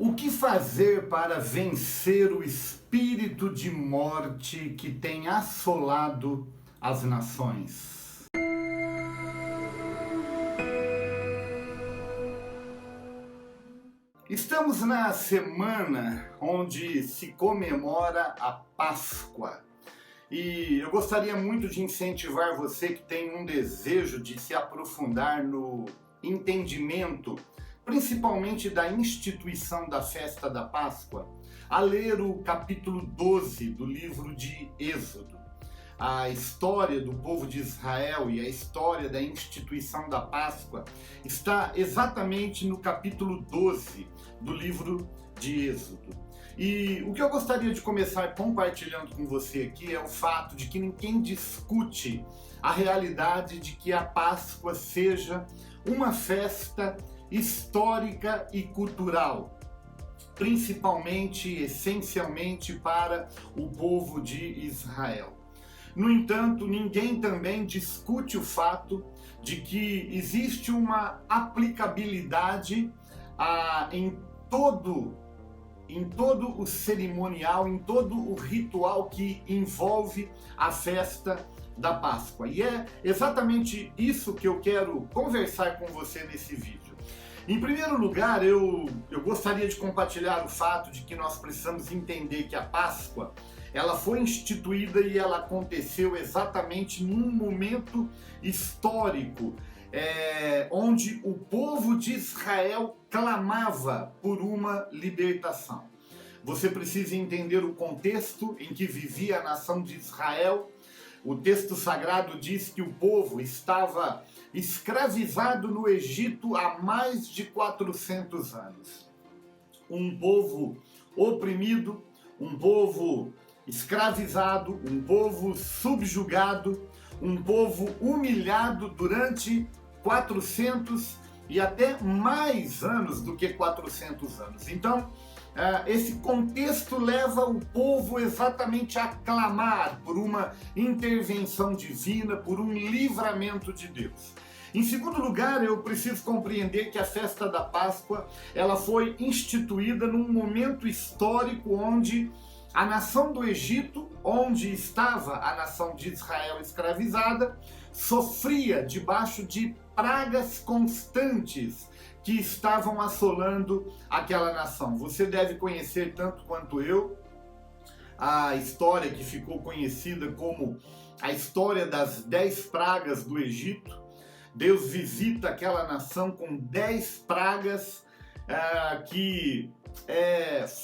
O que fazer para vencer o espírito de morte que tem assolado as nações? Estamos na semana onde se comemora a Páscoa. E eu gostaria muito de incentivar você que tem um desejo de se aprofundar no entendimento, principalmente da instituição da festa da Páscoa, a ler o capítulo 12 do livro de Êxodo. A história do povo de Israel e a história da instituição da Páscoa está exatamente no capítulo 12 do livro de Êxodo. E o que eu gostaria de começar compartilhando com você aqui é o fato de que ninguém discute a realidade de que a Páscoa seja uma festa histórica e cultural, principalmente, essencialmente para o povo de Israel. No entanto, ninguém também discute o fato de que existe uma aplicabilidade em todo o cerimonial, em todo o ritual que envolve a festa da Páscoa. E é exatamente isso que eu quero conversar com você nesse vídeo. Em primeiro lugar, eu gostaria de compartilhar o fato de que nós precisamos entender que a Páscoa ela foi instituída e ela aconteceu exatamente num momento histórico onde o povo de Israel clamava por uma libertação. Você precisa entender o contexto em que vivia a nação de Israel. O texto sagrado diz que o povo estava escravizado no Egito há mais de 400 anos. Um povo oprimido, um povo escravizado, um povo subjugado, um povo humilhado durante 400 e até mais anos do que 400 anos. Então, esse contexto leva o povo exatamente a clamar por uma intervenção divina, por um livramento de Deus. Em segundo lugar, eu preciso compreender que a festa da Páscoa ela foi instituída num momento histórico onde a nação do Egito, onde estava a nação de Israel escravizada, sofria debaixo de pragas constantes que estavam assolando aquela nação. Você deve conhecer tanto quanto eu a história que ficou conhecida como a história das 10 pragas do Egito. Deus visita aquela nação com 10 pragas que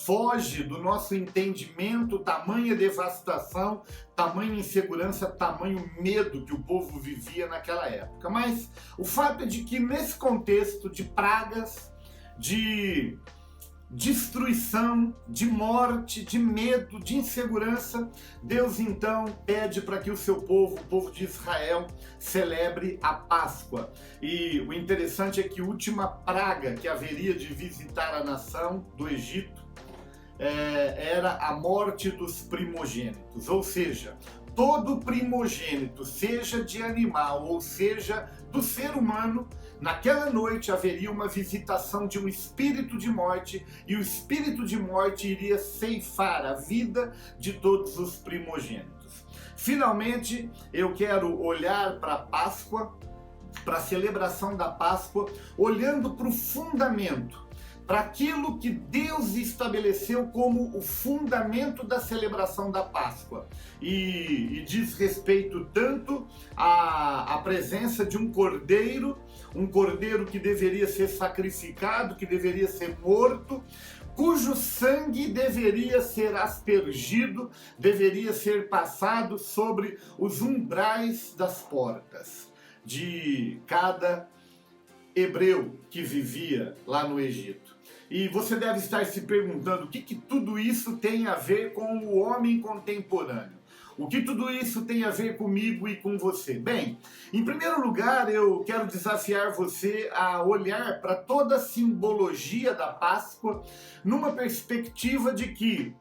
foge do nosso entendimento, tamanha devastação, tamanha insegurança, tamanho medo que o povo vivia naquela época. Mas o fato é de que nesse contexto de pragas, de destruição, de morte, de medo, de insegurança, Deus então pede para que o seu povo, o povo de Israel, celebre a Páscoa. E o interessante é que a última praga que haveria de visitar a nação do Egito era a morte dos primogênitos, ou seja, todo primogênito, seja de animal ou seja do ser humano, naquela noite haveria uma visitação de um espírito de morte e o espírito de morte iria ceifar a vida de todos os primogênitos. Finalmente, eu quero olhar para a Páscoa, para a celebração da Páscoa, olhando para o fundamento, para aquilo que Deus estabeleceu como o fundamento da celebração da Páscoa. E diz respeito tanto à presença de um cordeiro que deveria ser sacrificado, que deveria ser morto, cujo sangue deveria ser aspergido, deveria ser passado sobre os umbrais das portas de cada hebreu que vivia lá no Egito. E você deve estar se perguntando o que tudo isso tem a ver com o homem contemporâneo. O que tudo isso tem a ver comigo e com você? Bem, em primeiro lugar, eu quero desafiar você a olhar para toda a simbologia da Páscoa numa perspectiva de que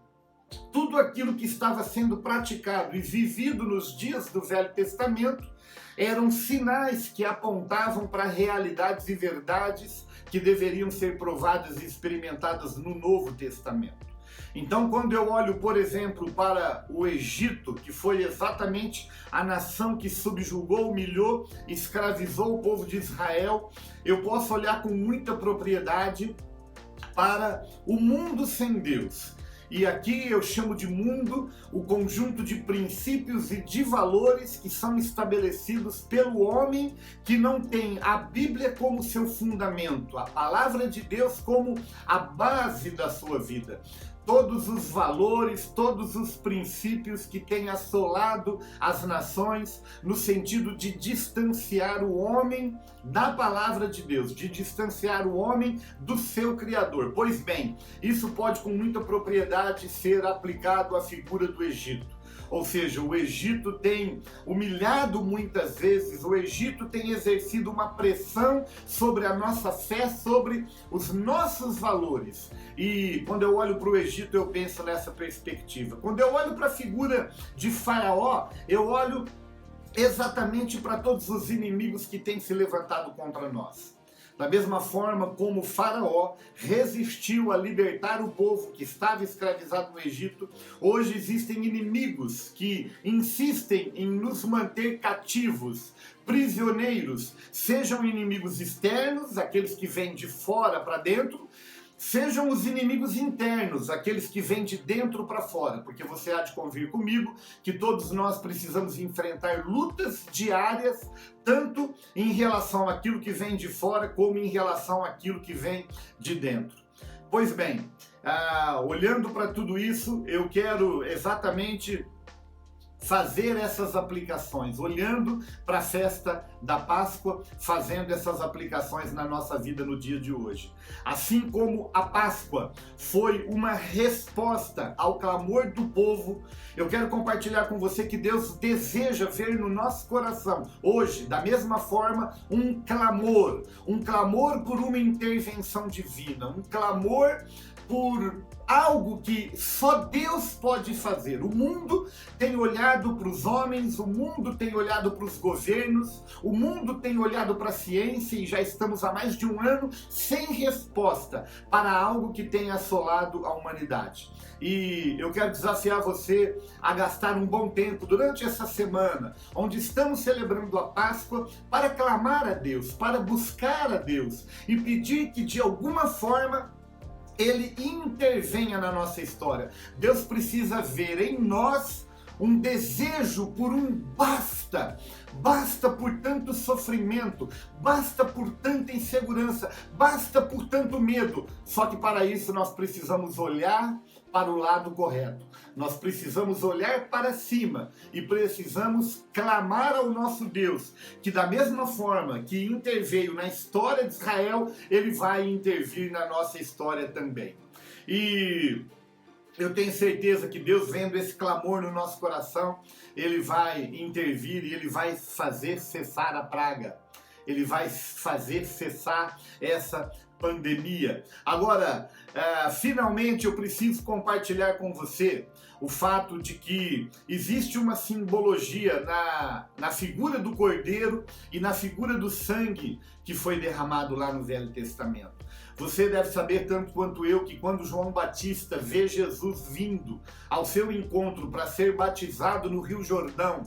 tudo aquilo que estava sendo praticado e vivido nos dias do Velho Testamento eram sinais que apontavam para realidades e verdades que deveriam ser provadas e experimentadas no Novo Testamento. Então, quando eu olho, por exemplo, para o Egito, que foi exatamente a nação que subjugou, humilhou, escravizou o povo de Israel, eu posso olhar com muita propriedade para o mundo sem Deus. E aqui eu chamo de mundo o conjunto de princípios e de valores que são estabelecidos pelo homem que não tem a Bíblia como seu fundamento, a palavra de Deus como a base da sua vida. Todos os valores, todos os princípios que têm assolado as nações no sentido de distanciar o homem da palavra de Deus, de distanciar o homem do seu Criador. Pois bem, isso pode com muita propriedade ser aplicado à figura do Egito. Ou seja, o Egito tem humilhado muitas vezes, o Egito tem exercido uma pressão sobre a nossa fé, sobre os nossos valores. E quando eu olho para o Egito, eu penso nessa perspectiva. Quando eu olho para a figura de Faraó, eu olho exatamente para todos os inimigos que têm se levantado contra nós. Da mesma forma como Faraó resistiu a libertar o povo que estava escravizado no Egito, hoje existem inimigos que insistem em nos manter cativos, prisioneiros, sejam inimigos externos, aqueles que vêm de fora para dentro, sejam os inimigos internos, aqueles que vêm de dentro para fora, porque você há de convir comigo que todos nós precisamos enfrentar lutas diárias, tanto em relação àquilo que vem de fora, como em relação àquilo que vem de dentro. Pois bem, olhando para tudo isso, eu quero exatamente fazer essas aplicações, olhando para a festa da Páscoa, fazendo essas aplicações na nossa vida no dia de hoje. Assim como a Páscoa foi uma resposta ao clamor do povo, eu quero compartilhar com você que Deus deseja ver no nosso coração, hoje, da mesma forma, um clamor por uma intervenção divina, um clamor por algo que só Deus pode fazer. O mundo tem olhado para os homens, o mundo tem olhado para os governos, o mundo tem olhado para a ciência e já estamos há mais de um ano sem resposta para algo que tem assolado a humanidade. E eu quero desafiar você a gastar um bom tempo durante essa semana, onde estamos celebrando a Páscoa, para clamar a Deus, para buscar a Deus e pedir que de alguma forma Ele intervenha na nossa história. Deus precisa ver em nós um desejo por um basta. Basta por tanto sofrimento, basta por tanta insegurança, basta por tanto medo. Só que para isso nós precisamos olhar para o lado correto. Nós precisamos olhar para cima e precisamos clamar ao nosso Deus, que da mesma forma que interveio na história de Israel, Ele vai intervir na nossa história também. E eu tenho certeza que Deus, vendo esse clamor no nosso coração, Ele vai intervir e Ele vai fazer cessar a praga. Ele vai fazer cessar essa pandemia. Agora, finalmente eu preciso compartilhar com você o fato de que existe uma simbologia na figura do Cordeiro e na figura do sangue que foi derramado lá no Velho Testamento. Você deve saber tanto quanto eu que quando João Batista vê Jesus vindo ao seu encontro para ser batizado no Rio Jordão,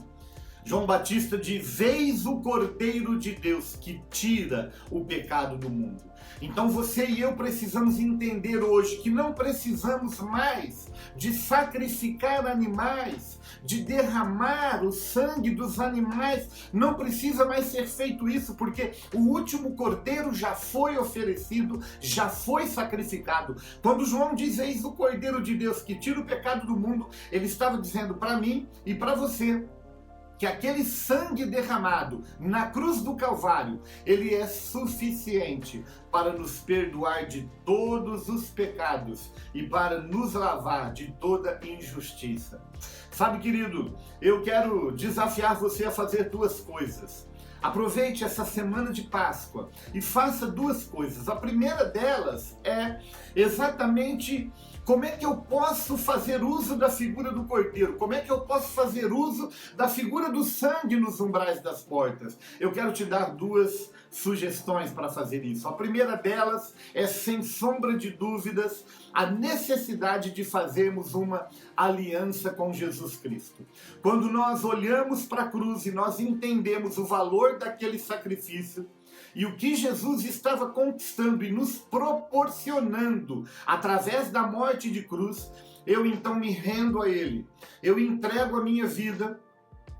João Batista diz: eis o Cordeiro de Deus que tira o pecado do mundo. Então você e eu precisamos entender hoje que não precisamos mais de sacrificar animais, de derramar o sangue dos animais. Não precisa mais ser feito isso, porque o último cordeiro já foi oferecido, já foi sacrificado. Quando João diz: eis o Cordeiro de Deus que tira o pecado do mundo, ele estava dizendo para mim e para você que aquele sangue derramado na cruz do Calvário, ele é suficiente para nos perdoar de todos os pecados e para nos lavar de toda injustiça. Sabe, querido, eu quero desafiar você a fazer duas coisas. Aproveite essa semana de Páscoa e faça duas coisas. A primeira delas é exatamente Como é que eu posso fazer uso da figura do Cordeiro? Como é que eu posso fazer uso da figura do sangue nos umbrais das portas? Eu quero te dar duas sugestões para fazer isso. A primeira delas é, sem sombra de dúvidas, a necessidade de fazermos uma aliança com Jesus Cristo. Quando nós olhamos para a cruz e nós entendemos o valor daquele sacrifício, e o que Jesus estava conquistando e nos proporcionando através da morte de cruz, eu então me rendo a Ele. Eu entrego a minha vida,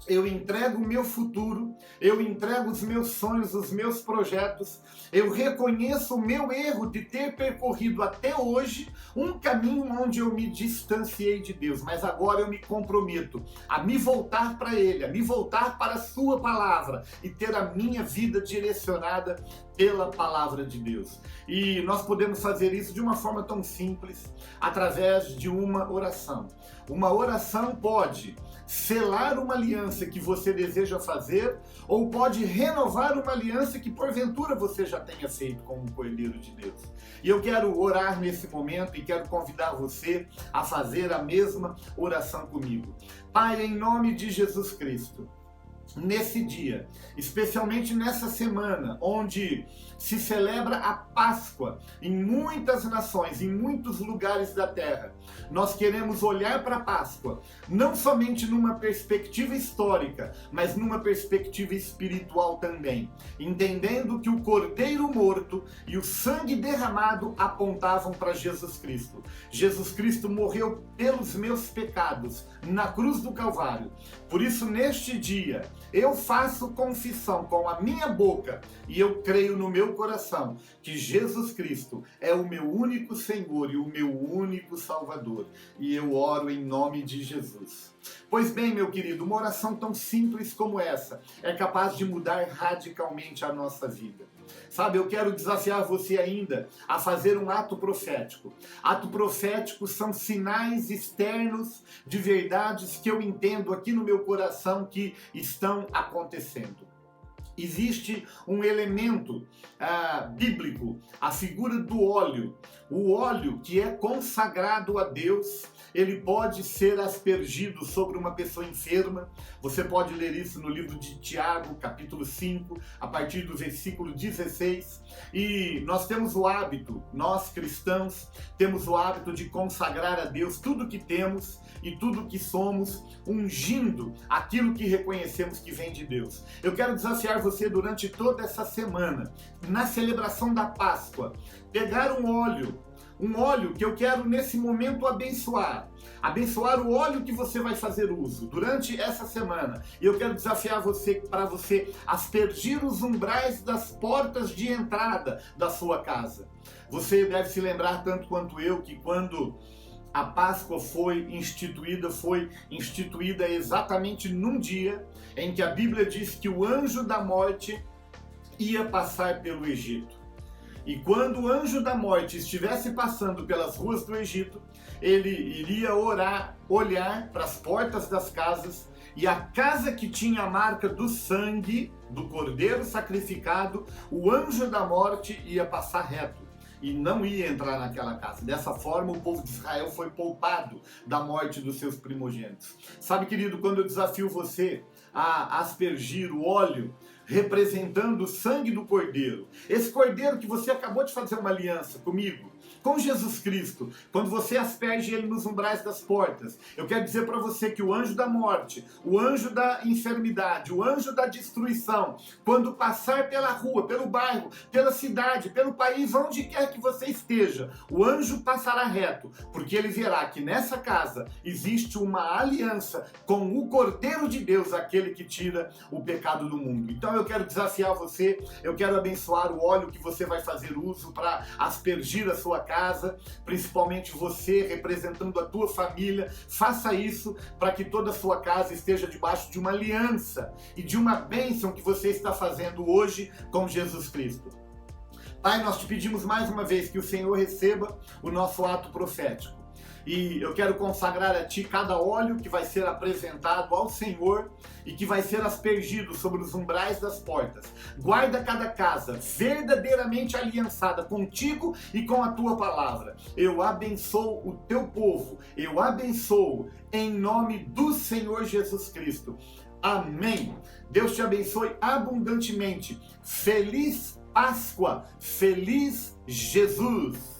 eu entrego o meu futuro, eu entrego os meus sonhos, os meus projetos, eu reconheço o meu erro de ter percorrido até hoje um caminho onde eu me distanciei de Deus, mas agora eu me comprometo a me voltar para Ele, a me voltar para a Sua palavra e ter a minha vida direcionada pela palavra de Deus. E nós podemos fazer isso de uma forma tão simples, através de uma oração. Uma oração pode selar uma aliança que você deseja fazer, ou pode renovar uma aliança que porventura você já tenha feito com o Cordeiro de Deus. E eu quero orar nesse momento e quero convidar você a fazer a mesma oração comigo. Pai, em nome de Jesus Cristo, nesse dia, especialmente nessa semana, onde se celebra a Páscoa em muitas nações, em muitos lugares da terra, nós queremos olhar para a Páscoa, não somente numa perspectiva histórica, mas numa perspectiva espiritual também, entendendo que o Cordeiro morto e o sangue derramado apontavam para Jesus Cristo. Jesus Cristo morreu pelos meus pecados na cruz do Calvário. Por isso, neste dia, eu faço confissão com a minha boca e eu creio no meu coração que Jesus Cristo é o meu único Senhor e o meu único Salvador. E eu oro em nome de Jesus. Pois bem, meu querido, uma oração tão simples como essa é capaz de mudar radicalmente a nossa vida. Sabe, eu quero desafiar você ainda a fazer um ato profético. Ato profético são sinais externos de verdades que eu entendo aqui no meu coração que estão acontecendo. Existe um elemento bíblico, a figura do óleo. O óleo que é consagrado a Deus, ele pode ser aspergido sobre uma pessoa enferma. Você pode ler isso no livro de Tiago, capítulo 5, a partir do versículo 16. E nós temos o hábito, nós cristãos, temos o hábito de consagrar a Deus tudo que temos e tudo que somos, ungindo aquilo que reconhecemos que vem de Deus. Eu quero desafiar você durante toda essa semana, na celebração da Páscoa, pegar um óleo que eu quero nesse momento abençoar o óleo que você vai fazer uso durante essa semana. E eu quero desafiar você para você aspergir os umbrais das portas de entrada da sua casa. Você deve se lembrar tanto quanto eu que quando a Páscoa foi instituída exatamente num dia em que a Bíblia diz que o anjo da morte ia passar pelo Egito. E quando o anjo da morte estivesse passando pelas ruas do Egito, ele iria olhar para as portas das casas, e a casa que tinha a marca do sangue do cordeiro sacrificado, o anjo da morte ia passar reto e não ia entrar naquela casa. Dessa forma, o povo de Israel foi poupado da morte dos seus primogênitos. Sabe, querido, quando eu desafio você a aspergir o óleo representando o sangue do Cordeiro, esse Cordeiro que você acabou de fazer uma aliança comigo, com Jesus Cristo, quando você asperge ele nos umbrais das portas, eu quero dizer para você que o anjo da morte, o anjo da enfermidade, o anjo da destruição, quando passar pela rua, pelo bairro, pela cidade, pelo país, onde quer que você esteja, o anjo passará reto, porque ele verá que nessa casa existe uma aliança com o Cordeiro de Deus, aquele que tira o pecado do mundo. Então eu quero desafiar você, eu quero abençoar o óleo que você vai fazer uso para aspergir a sua casa, principalmente você representando a tua família. Faça isso para que toda a sua casa esteja debaixo de uma aliança e de uma bênção que você está fazendo hoje com Jesus Cristo. Pai, nós te pedimos mais uma vez que o Senhor receba o nosso ato profético. E eu quero consagrar a Ti cada óleo que vai ser apresentado ao Senhor e que vai ser aspergido sobre os umbrais das portas. Guarda cada casa verdadeiramente aliançada contigo e com a Tua palavra. Eu abençoo o Teu povo, eu abençoo em nome do Senhor Jesus Cristo. Amém. Deus te abençoe abundantemente. Feliz Páscoa, feliz Jesus.